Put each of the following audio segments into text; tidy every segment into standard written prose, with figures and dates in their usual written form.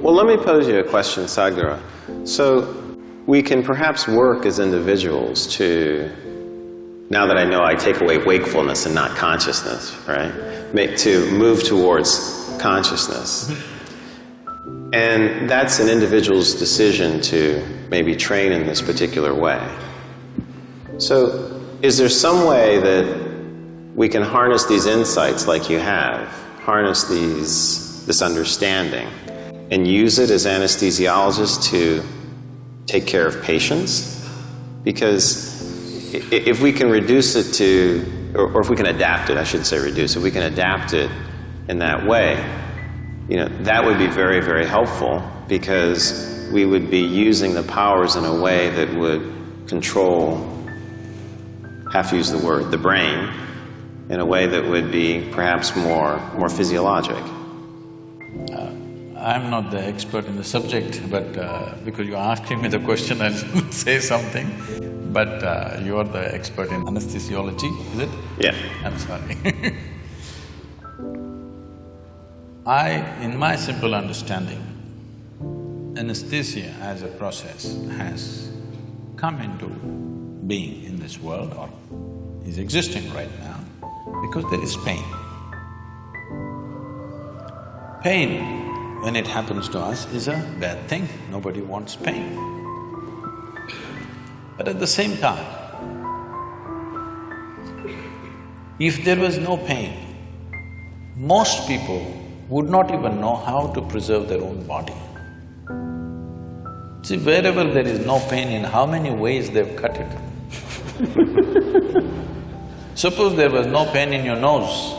Well, let me pose you a question, Sadhguru. So, we can perhaps work as individuals to, now that I know I take away wakefulness and not consciousness, right? To move towards consciousness. And that's an individual's decision to maybe train in this particular way. So, is there some way that we can harness these insights like you have, harness this understanding, and use it as anesthesiologists to take care of patients? Because if we can reduce it to, or if we can adapt it, I should say reduce it, if we can adapt it in that way, you know, that would be very, very helpful, because we would be using the powers in a way that would control, have to use the word, the brain, in a way that would be perhaps more physiologic. I'm not the expert in the subject, but because you're asking me the question, I'll say something. But you're the expert in anesthesiology, is it? Yeah. I'm sorry. In my simple understanding, anesthesia as a process has come into being in this world, or is existing right now, because there is pain. Pain, when it happens to us, is a bad thing. Nobody wants pain. But at the same time, if there was no pain, most people would not even know how to preserve their own body. See, wherever there is no pain, in how many ways they've cut it. Suppose there was no pain in your nose,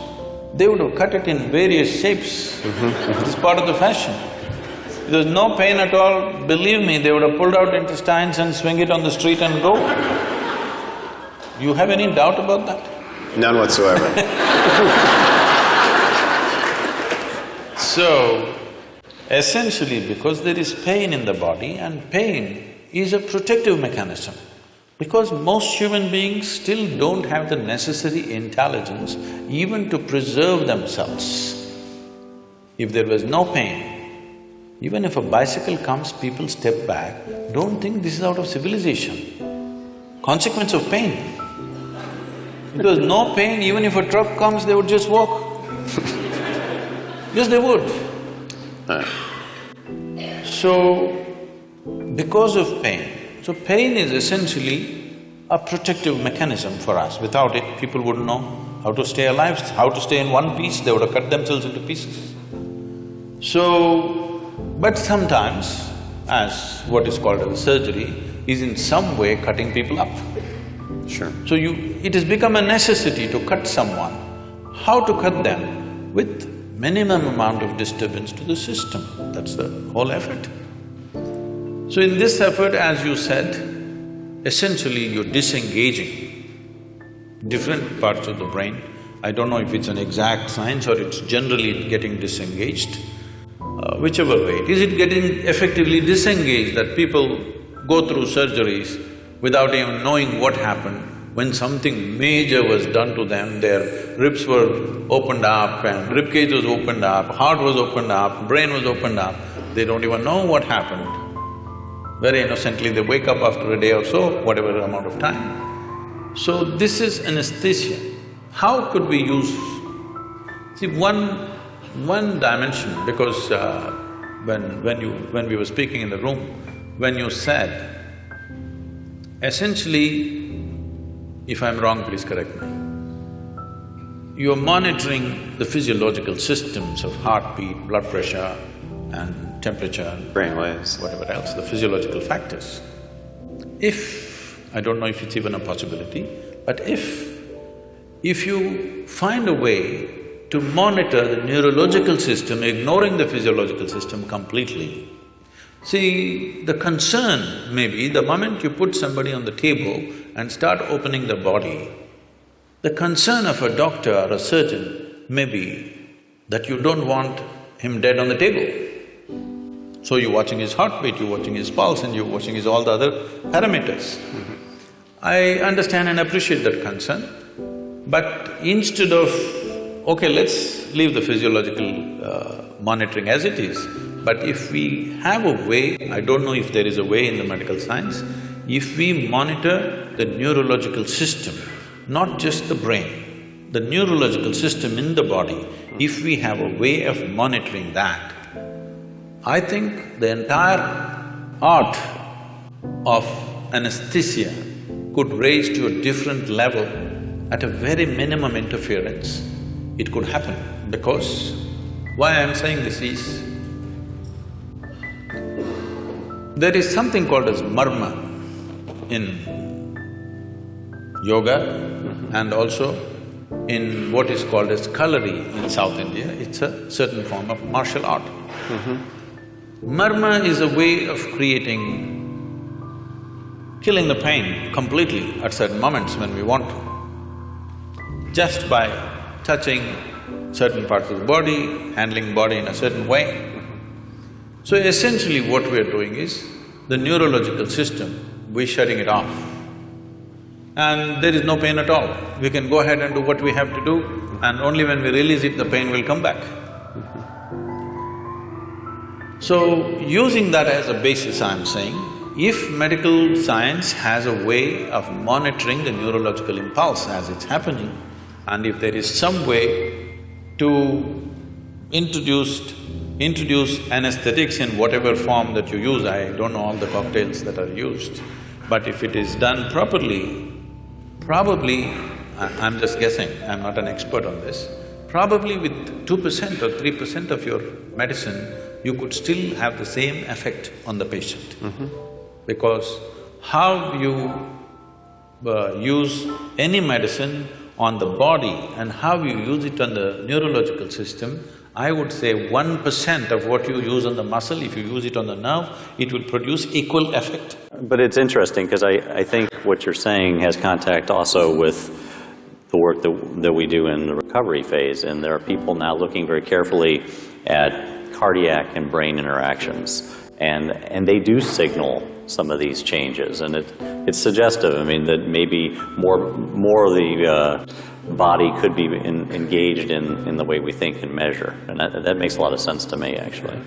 they would have cut it in various shapes. It's part of the fashion. If there was no pain at all, believe me, they would have pulled out intestines and swing it on the street and go. You have any doubt about that? None whatsoever. So, essentially, because there is pain in the body, and pain is a protective mechanism, because most human beings still don't have the necessary intelligence even to preserve themselves. If there was no pain, even if a bicycle comes, people step back, don't think this is out of civilization. Consequence of pain. If there was no pain, even if a truck comes, they would just walk. Yes, they would. So, because of pain, so pain is essentially a protective mechanism for us. Without it, people wouldn't know how to stay alive, how to stay in one piece, they would have cut themselves into pieces. So, but sometimes, as what is called as surgery, is in some way cutting people up. Sure. So it has become a necessity to cut someone. How to cut them? With minimum amount of disturbance to the system, that's the whole effort. So in this effort, as you said, essentially you're disengaging different parts of the brain. I don't know if it's an exact science or it's generally getting disengaged. Whichever way, is it getting effectively disengaged that people go through surgeries without even knowing what happened? When something major was done to them, their ribs were opened up and ribcage was opened up, heart was opened up, brain was opened up, they don't even know what happened. Very innocently, they wake up after a day or so, whatever amount of time. So this is anesthesia. How could we use… See, one dimension, because when we were speaking in the room, when you said, essentially, if I'm wrong, please correct me, you're monitoring the physiological systems of heartbeat, blood pressure and temperature, brain waves, whatever else, the physiological factors. I don't know if it's even a possibility, but if you find a way to monitor the neurological system, ignoring the physiological system completely. See, the concern may be the moment you put somebody on the table and start opening the body, the concern of a doctor or a surgeon may be that you don't want him dead on the table. So you're watching his heartbeat, you're watching his pulse and you're watching his all the other parameters. I understand and appreciate that concern, but instead of, okay, let's leave the physiological monitoring as it is, but if we have a way, I don't know if there is a way in the medical science, if we monitor the neurological system, not just the brain, the neurological system in the body, if we have a way of monitoring that, I think the entire art of anesthesia could raise to a different level at a very minimum interference. It could happen because why I'm saying this is, there is something called as marma in yoga and also in what is called as kalari in South India. It's a certain form of martial art. Marma is a way of killing the pain completely at certain moments when we want to, just by touching certain parts of the body, handling body in a certain way. So essentially what we're doing is, the neurological system, we're shutting it off. And there is no pain at all. We can go ahead and do what we have to do, and only when we release it, the pain will come back. So, using that as a basis, I'm saying, if medical science has a way of monitoring the neurological impulse as it's happening, and if there is some way to introduce anesthetics in whatever form that you use, I don't know all the cocktails that are used, but if it is done properly, probably, I'm just guessing, I'm not an expert on this, probably with 2% or 3% of your medicine, you could still have the same effect on the patient. Because how you use any medicine on the body and how you use it on the neurological system, I would say 1% of what you use on the muscle, if you use it on the nerve, it will produce equal effect. But it's interesting, because I think what you're saying has contact also with the work that we do in the recovery phase, and there are people now looking very carefully at cardiac and brain interactions, and they do signal some of these changes, and it's suggestive. I mean, that maybe more of the body could be engaged in the way we think and measure, and that makes a lot of sense to me, actually.